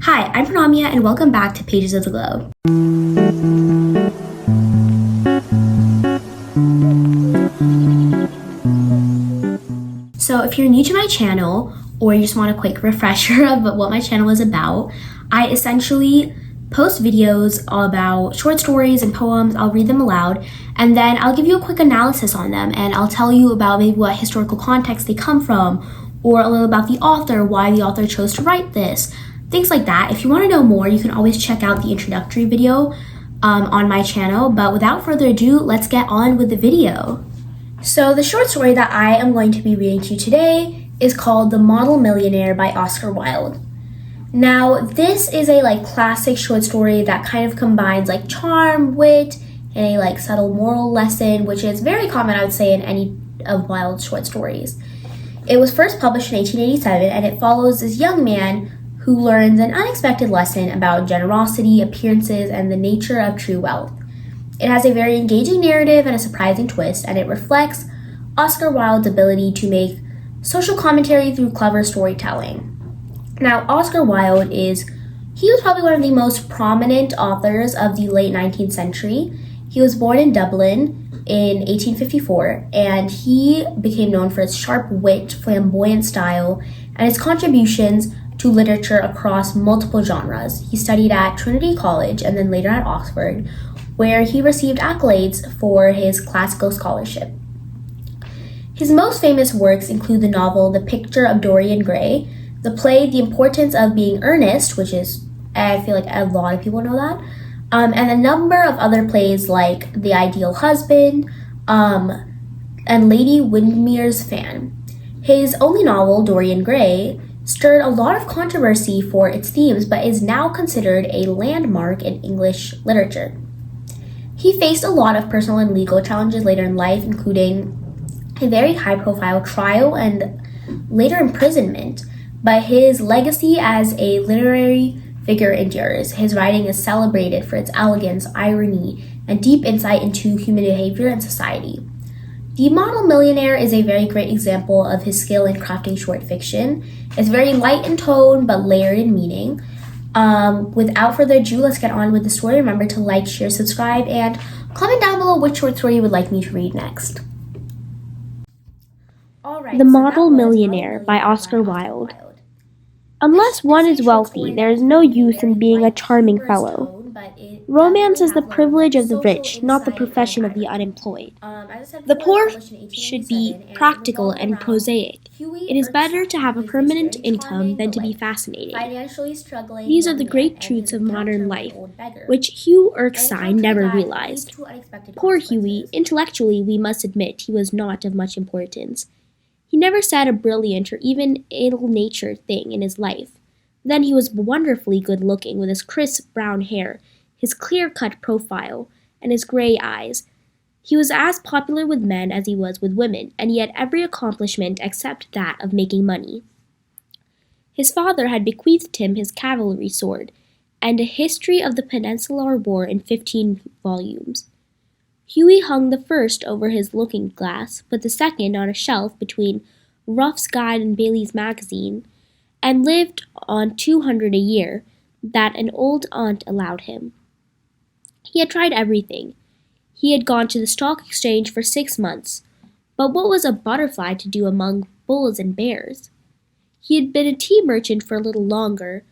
Hi, I'm Pranamya and welcome back to Pages of the Globe. So if you're new to my channel or you just want a quick refresher of what my channel is about, I essentially post videos about short stories and poems. I'll read them aloud and then I'll give you a quick analysis on them and I'll tell you about maybe what historical context they come from or a little about the author, why the author chose to write this, things like that. If you want to know more, you can always check out the introductory video on my channel. But without further ado, let's get on with the video. So the short story that I am going to be reading to you today is called The Model Millionaire by Oscar Wilde. Now, this is a classic short story that kind of combines charm, wit, and a subtle moral lesson, which is very common, I would say, in any of Wilde's short stories. It was first published in 1887, and it follows this young man who learns an unexpected lesson about generosity, appearances, and the nature of true wealth. It has a very engaging narrative and a surprising twist, and it reflects Oscar Wilde's ability to make social commentary through clever storytelling. Now, Oscar Wilde he was probably one of the most prominent authors of the late 19th century. He was born in Dublin in 1854, and he became known for his sharp wit, flamboyant style, and his contributions to literature across multiple genres. He studied at Trinity College and then later at Oxford, where he received accolades for his classical scholarship. His most famous works include the novel The Picture of Dorian Gray, the play The Importance of Being Earnest, which is, I feel like a lot of people know that, and a number of other plays like The Ideal Husband and Lady Windermere's Fan. His only novel, Dorian Gray, stirred a lot of controversy for its themes, but is now considered a landmark in English literature. He faced a lot of personal and legal challenges later in life, including a very high-profile trial and later imprisonment, but his legacy as a literary figure endures. His writing is celebrated for its elegance, irony, and deep insight into human behavior and society. The Model Millionaire is a very great example of his skill in crafting short fiction. It's very light in tone, but layered in meaning. Without further ado, let's get on with the story. Remember to like, share, subscribe, and comment down below which short story you would like me to read next. The Model Millionaire by Oscar Wilde. Unless one is wealthy, there is no use in being a charming fellow. Romance is the privilege of the rich, not the profession of the unemployed. The poor should be practical and prosaic. It is better to have a permanent income than to be fascinating. These are the great truths of modern life, which Hugh Erskine never realized. Poor Hughie, intellectually we must admit he was not of much importance. He never said a brilliant or even ill-natured thing in his life. Then he was wonderfully good-looking with his crisp brown hair, his clear-cut profile, and his gray eyes. He was as popular with men as he was with women, and he had every accomplishment except that of making money. His father had bequeathed him his cavalry sword, and a history of the Peninsular War in 15 volumes. Hughie hung the first over his looking-glass, put the second on a shelf between Ruff's Guide and Bailey's Magazine, and lived on $200 a year that an old aunt allowed him. He had tried everything. He had gone to the stock exchange for 6 months, but what was a butterfly to do among bulls and bears? He had been a tea merchant for a little longer,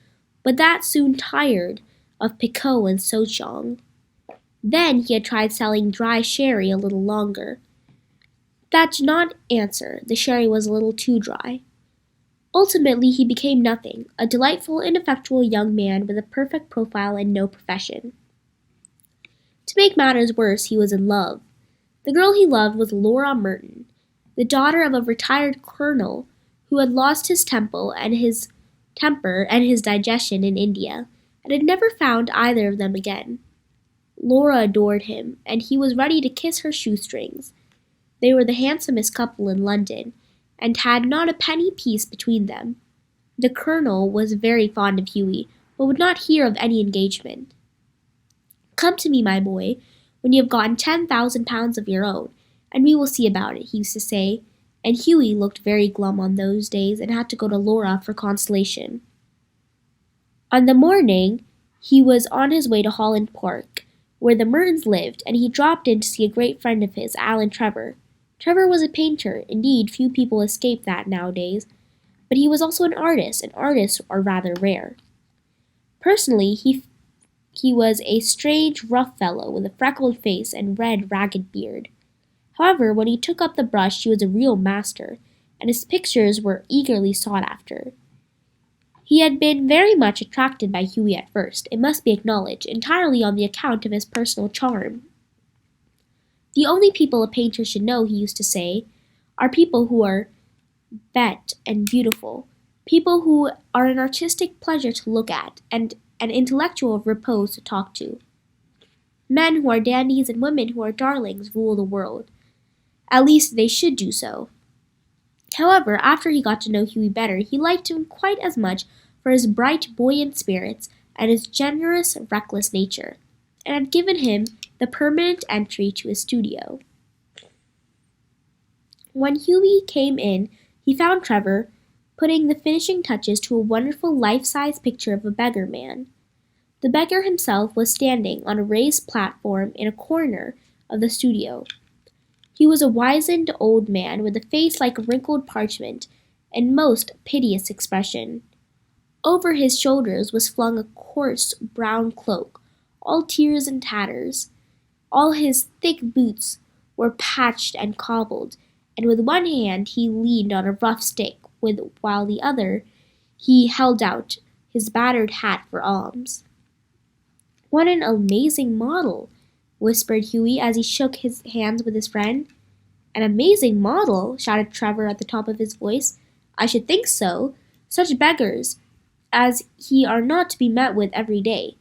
but that soon tired of Picot and Souchong. Then he had tried selling dry sherry a little longer. That did not answer. The sherry was a little too dry. Ultimately, he became nothing, a delightful, ineffectual young man with a perfect profile and no profession. To make matters worse, he was in love. The girl he loved was Laura Merton, the daughter of a retired colonel who had lost his temper and his digestion in India, and had never found either of them again. Laura adored him, and he was ready to kiss her shoestrings. They were the handsomest couple in London, and had not a penny piece between them. The colonel was very fond of Hughie, but would not hear of any engagement. "Come to me, my boy, when you have gotten £10,000 of your own, and we will see about it," he used to say, and Hughie looked very glum on those days and had to go to Laura for consolation. On the morning, he was on his way to Holland Park, where the Mertons lived, and he dropped in to see a great friend of his, Alan Trevor. Trevor was a painter. Indeed, few people escape that nowadays. But he was also an artist, and artists are rather rare. Personally, he was a strange, rough fellow with a freckled face and red, ragged beard. However, when he took up the brush, he was a real master, and his pictures were eagerly sought after. He had been very much attracted by Hughie at first, it must be acknowledged, entirely on the account of his personal charm. The only people a painter should know, he used to say, are people who are bête and beautiful, people who are an artistic pleasure to look at, and an intellectual repose to talk to. Men who are dandies and women who are darlings rule the world. At least they should do so. However, after he got to know Hughie better, he liked him quite as much for his bright, buoyant spirits and his generous, reckless nature, and had given him the permanent entry to his studio. When Hughie came in, he found Trevor putting the finishing touches to a wonderful life-size picture of a beggar man. The beggar himself was standing on a raised platform in a corner of the studio. He was a wizened old man with a face like wrinkled parchment and most piteous expression. Over his shoulders was flung a coarse brown cloak, all tears and tatters. All his thick boots were patched and cobbled, and with one hand he leaned on a rough stick, while the other he held out his battered hat for alms. "What an amazing model!" whispered Hughie as he shook his hands with his friend. "An amazing model!" shouted Trevor at the top of his voice. "I should think so. Such beggars as he are not to be met with every day.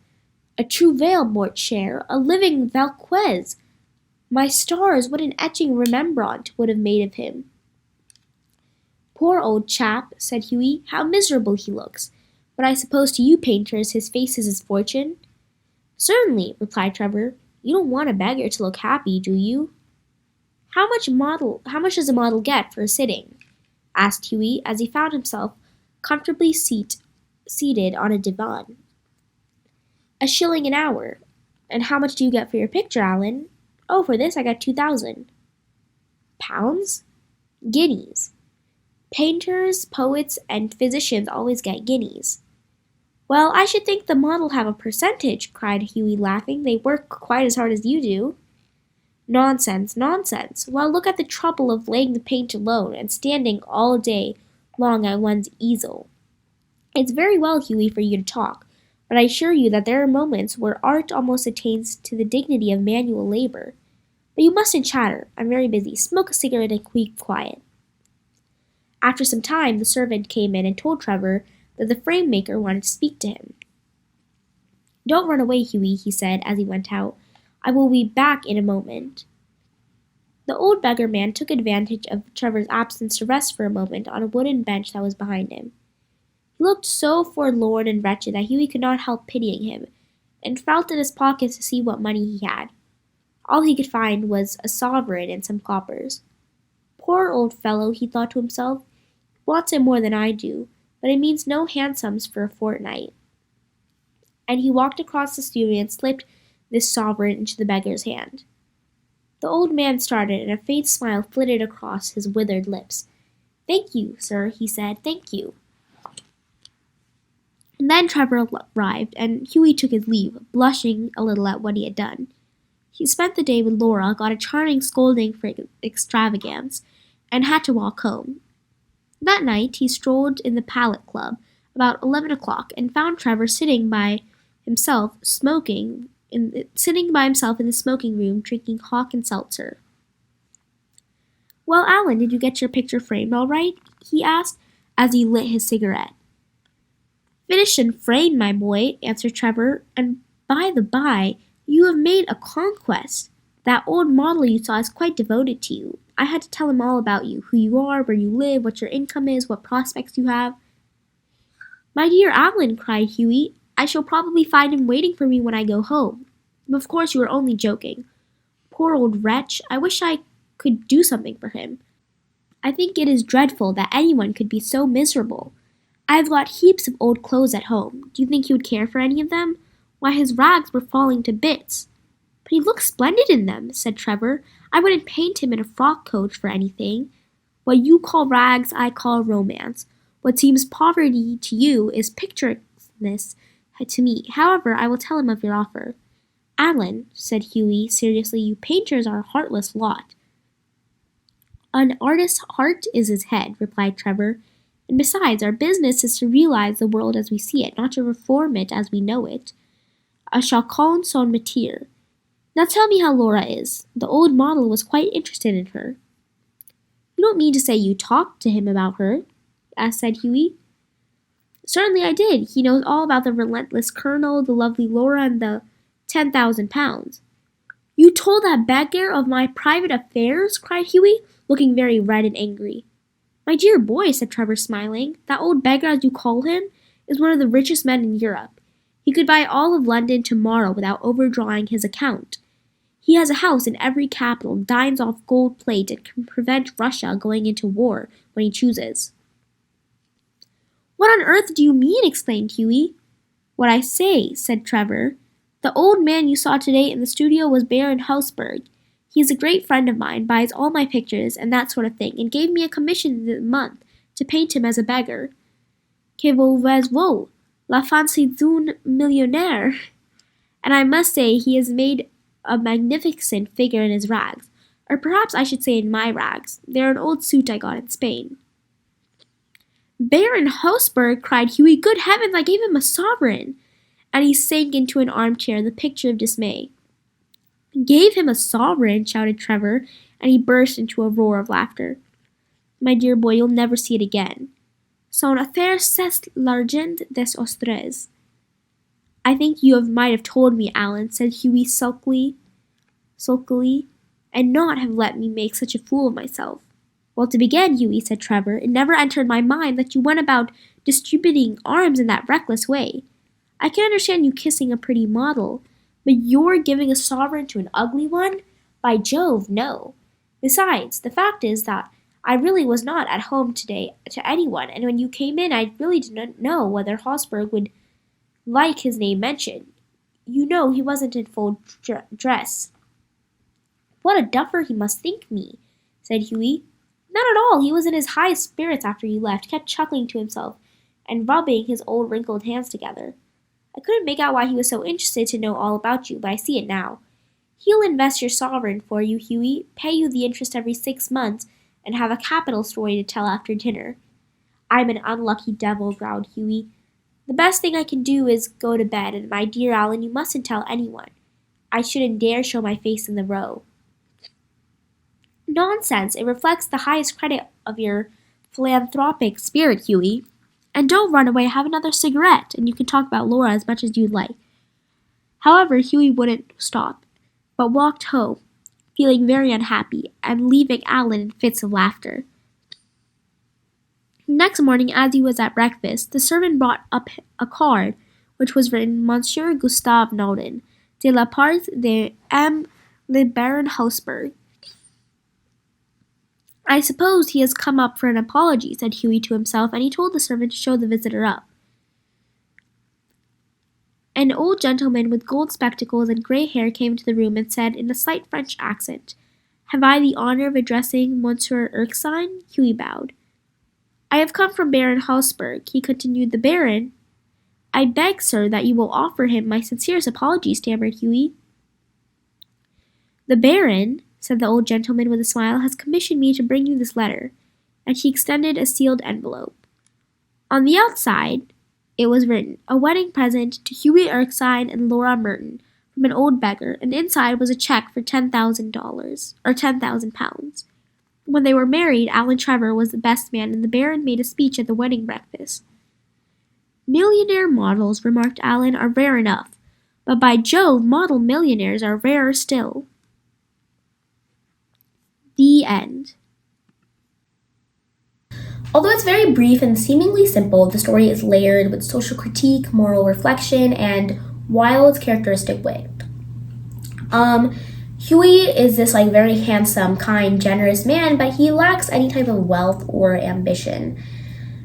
A true veil, mort cher, a living Velquez. My stars, what an etching Rembrandt would have made of him!" "Poor old chap," said Hughie. "How miserable he looks. But I suppose to you painters his face is his fortune?" "Certainly," replied Trevor. "You don't want a beggar to look happy, do you?" How much does a model get for a sitting?" asked Hughie, as he found himself comfortably seated on a divan. "A shilling an hour." "And how much do you get for your picture, Alan?" "Oh, for this I got 2,000. "Pounds?" "Guineas. Painters, poets, and physicians always get guineas." "Well, I should think the model have a percentage," cried Hughie, laughing. "They work quite as hard as you do." "Nonsense, nonsense. Well, look at the trouble of laying the paint alone, and standing all day long at one's easel. It's very well, Hughie, for you to talk, but I assure you that there are moments where art almost attains to the dignity of manual labor. But you mustn't chatter. I'm very busy. Smoke a cigarette and keep quiet." After some time, the servant came in and told Trevor that the frame maker wanted to speak to him. "Don't run away, Hughie," he said as he went out. "I will be back in a moment." The old beggar man took advantage of Trevor's absence to rest for a moment on a wooden bench that was behind him. He looked so forlorn and wretched that Hughie could not help pitying him, and felt in his pockets to see what money he had. All he could find was a sovereign and some coppers. "Poor old fellow," he thought to himself. "He wants it more than I do, but it means no hansoms for a fortnight." And he walked across the studio and slipped this sovereign into the beggar's hand. The old man started, and a faint smile flitted across his withered lips. "Thank you, sir," he said. "Thank you." And then Trevor arrived, and Hughie took his leave, blushing a little at what he had done. He spent the day with Laura, got a charming scolding for extravagance, and had to walk home. That night he strolled in the Palette Club about 11 o'clock and found Trevor sitting by himself in the smoking room drinking hock and seltzer. "Well, Alan, did you get your picture framed all right?" he asked as he lit his cigarette. "Finished and framed, my boy," answered Trevor, "and by the by, you have made a conquest. That old model you saw is quite devoted to you. I had to tell him all about you, who you are, where you live, what your income is, what prospects you have." "My dear Alan," cried Hughie, "I shall probably find him waiting for me when I go home. But of course you are only joking. Poor old wretch, I wish I could do something for him. I think it is dreadful that anyone could be so miserable. I've got heaps of old clothes at home. Do you think he would care for any of them? Why, his rags were falling to bits. But he looks splendid in them, said Trevor. I wouldn't paint him in a frock coat for anything. What you call rags, I call romance. What seems poverty to you is picturesqueness to me. However, I will tell him of your offer. Alan, said Hughie seriously, you painters are a heartless lot. An artist's heart is his head, replied Trevor. And besides, our business is to realize the world as we see it, not to reform it as we know it. A chacun son métier. Now tell me how Laura is. The old model was quite interested in her. You don't mean to say you talked to him about her? Said Hughie. Certainly I did. He knows all about the relentless colonel, the lovely Laura, and the 10,000 pounds. You told that beggar of my private affairs? Cried Hughie, looking very red and angry. My dear boy, said Trevor, smiling, that old beggar, as you call him, is one of the richest men in Europe. He could buy all of London tomorrow without overdrawing his account. He has a house in every capital, dines off gold plate, and can prevent Russia going into war when he chooses. What on earth do you mean? Exclaimed Hughie. What I say, said Trevor. The old man you saw today in the studio was Baron Hausberg. He is a great friend of mine, buys all my pictures and that sort of thing, and gave me a commission this month to paint him as a beggar. Que voulez-vous? La fancy d'un millionaire. And I must say he has made a magnificent figure in his rags, or perhaps I should say in my rags. They're an old suit I got in Spain. Baron Hausberg, cried Hughie. Good heavens, I gave him a sovereign. And he sank into an armchair, the picture of dismay. Gave him a sovereign, shouted Trevor, and he burst into a roar of laughter. My dear boy, you'll never see it again. Son affaire c'est l'argent des autres. I think you might have told me, Alan, said Hughie sulkily, and not have let me make such a fool of myself. Well, to begin, Hughie, said Trevor, it never entered my mind that you went about distributing arms in that reckless way. I can understand you kissing a pretty model, but you're giving a sovereign to an ugly one? By Jove, no. Besides, the fact is that I really was not at home today to anyone, and when you came in I really did not know whether Hausberg would like his name mentioned. You know he wasn't in full dress. What a duffer he must think me, said Hughie. Not at all. He was in his highest spirits after you left, kept chuckling to himself and rubbing his old wrinkled hands together. I couldn't make out why he was so interested to know all about you, but I see it now. He'll invest your sovereign for you, Hughie, pay you the interest every 6 months, and have a capital story to tell after dinner. I'm an unlucky devil, growled Hughie. The best thing I can do is go to bed, and my dear Alan, you mustn't tell anyone. I shouldn't dare show my face in the Row. Nonsense, it reflects the highest credit of your philanthropic spirit, Hughie. And don't run away, have another cigarette, and you can talk about Laura as much as you'd like. However, Hughie wouldn't stop, but walked home, feeling very unhappy, and leaving Alan in fits of laughter. Next morning, as he was at breakfast, the servant brought up a card, which was written Monsieur Gustave Naudin, de la part de M. le Baron Hausberg. I suppose he has come up for an apology, said Hughie to himself, and he told the servant to show the visitor up. An old gentleman with gold spectacles and grey hair came into the room and said in a slight French accent, Have I the honour of addressing Monsieur Erskine? Hughie bowed. I have come from Baron Hausberg, he continued. The Baron? I beg, sir, that you will offer him my sincerest apology, stammered Hughie. The Baron, said the old gentleman with a smile, has commissioned me to bring you this letter, and he extended a sealed envelope. On the outside, it was written, a wedding present to Hughie Erskine and Laura Merton, from an old beggar, and inside was a check for $10,000, or 10,000 pounds. When they were married, Alan Trevor was the best man, and the Baron made a speech at the wedding breakfast. Millionaire models, remarked Alan, are rare enough, but by Jove, model millionaires are rarer still. The end. Although it's very brief and seemingly simple, the story is layered with social critique, moral reflection, and Wilde's characteristic wit. Hughie is this very handsome, kind, generous man, but he lacks any type of wealth or ambition.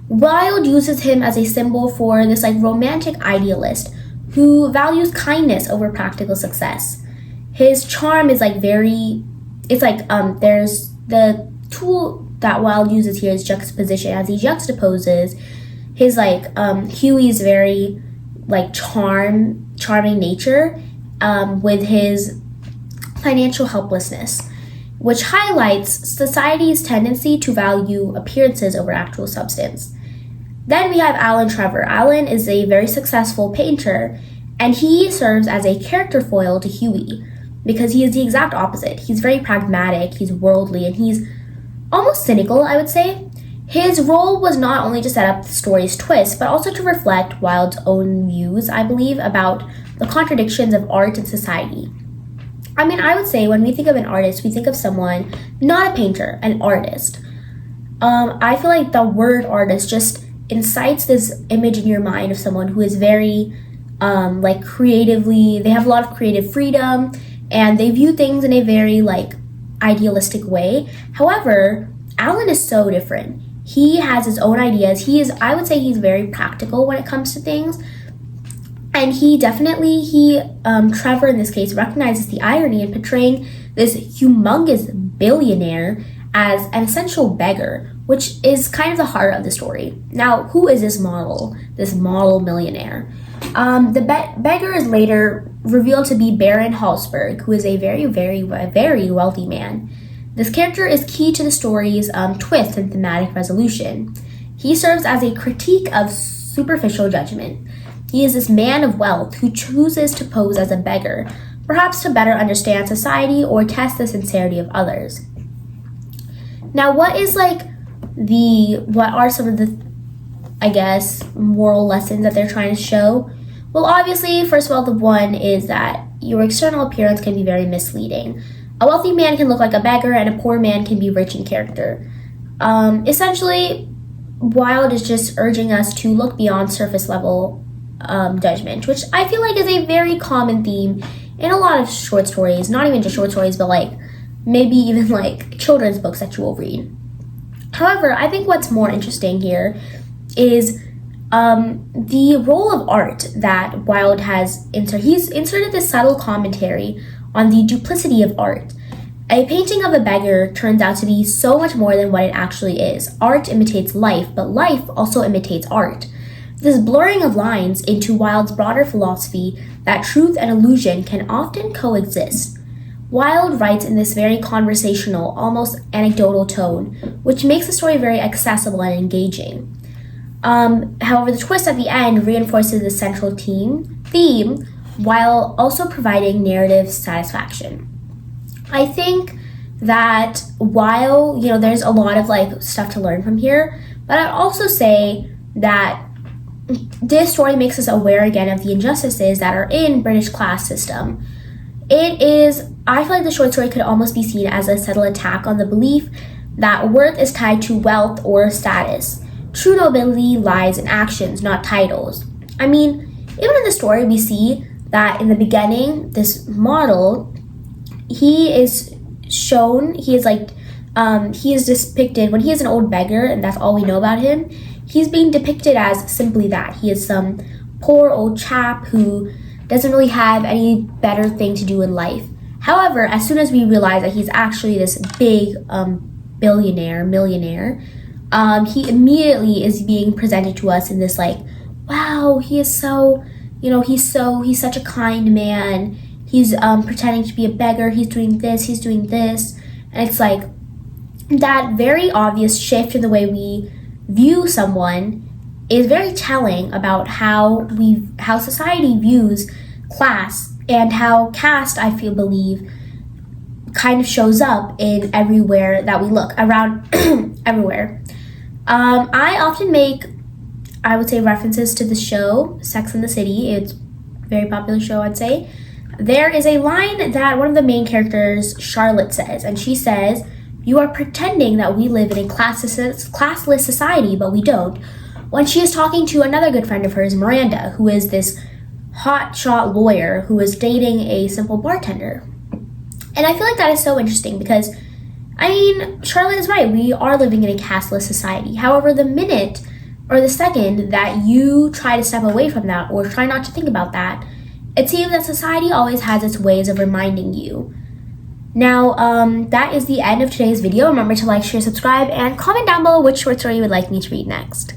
Wilde uses him as a symbol for this like romantic idealist who values kindness over practical success. His charm is like there's the tool that Wilde uses here is juxtaposition, as he juxtaposes his Huey's very like charming nature with his financial helplessness, which highlights society's tendency to value appearances over actual substance. Then we have Alan Trevor. Alan is a very successful painter, and he serves as a character foil to Huey because he is the exact opposite. He's very pragmatic, he's worldly, and he's almost cynical, I would say. His role was not only to set up the story's twist, but also to reflect Wilde's own views, I believe, about the contradictions of art and society. I mean, I would say when we think of an artist, we think of someone, not a painter, an artist. I feel like the word artist just incites this image in your mind of someone who is very, creatively, they have a lot of creative freedom, and they view things in a very, idealistic way. However, Alan is so different. He has his own ideas. I would say he's very practical when it comes to things. And Trevor in this case, recognizes the irony in portraying this humongous billionaire as an essential beggar, which is kind of the heart of the story. Now, who is this model millionaire? The beggar is later revealed to be Baron Hallsberg, who is a very, very, very wealthy man. This character is key to the story's twist and thematic resolution. He serves as a critique of superficial judgment. He is this man of wealth who chooses to pose as a beggar, perhaps to better understand society or test the sincerity of others. Now, what are some of the, moral lessons that they're trying to show? Well, obviously, first of all, the one is that your external appearance can be very misleading. A wealthy man can look like a beggar, and a poor man can be rich in character. Essentially, Wilde is just urging us to look beyond surface level judgment, which I feel like is a very common theme in a lot of short stories, not even just short stories, but maybe even children's books that you will read. However, I think what's more interesting here is the role of art that Wilde has inserted. He's inserted this subtle commentary on the duplicity of art. A painting of a beggar turns out to be so much more than what it actually is. Art imitates life, but life also imitates art. This blurring of lines into Wilde's broader philosophy that truth and illusion can often coexist. Wilde writes in this very conversational, almost anecdotal tone, which makes the story very accessible and engaging. However, the twist at the end reinforces the central theme while also providing narrative satisfaction. I think that while, there's a lot of stuff to learn from here, but I'd also say that this story makes us aware again of the injustices that are in British class system. I feel like the short story could almost be seen as a subtle attack on the belief that worth is tied to wealth or status. True nobility lies in actions, not titles. I mean, even in the story, we see that in the beginning, this model, he is depicted, when he is an old beggar, and that's all we know about him, he's being depicted as simply that. He is some poor old chap who doesn't really have any better thing to do in life. However, as soon as we realize that he's actually this big millionaire, he immediately is being presented to us in this wow, he is so, he's such a kind man. He's pretending to be a beggar. He's doing this. And it's that very obvious shift in the way we view someone is very telling about how society views class and how caste, I believe, kind of shows up in everywhere that we look, around everywhere. I often make, I would say, references to the show Sex and the City. It's a very popular show, I'd say. There is a line that one of the main characters, Charlotte, says, and she says, "You are pretending that we live in a classless society, but we don't," when she is talking to another good friend of hers, Miranda, who is this hotshot lawyer who is dating a simple bartender. And I feel like that is so interesting because, Charlotte is right. We are living in a casteless society. However, the minute or the second that you try to step away from that or try not to think about that, it seems that society always has its ways of reminding you. Now, that is the end of today's video. Remember to like, share, subscribe, and comment down below which short story you would like me to read next.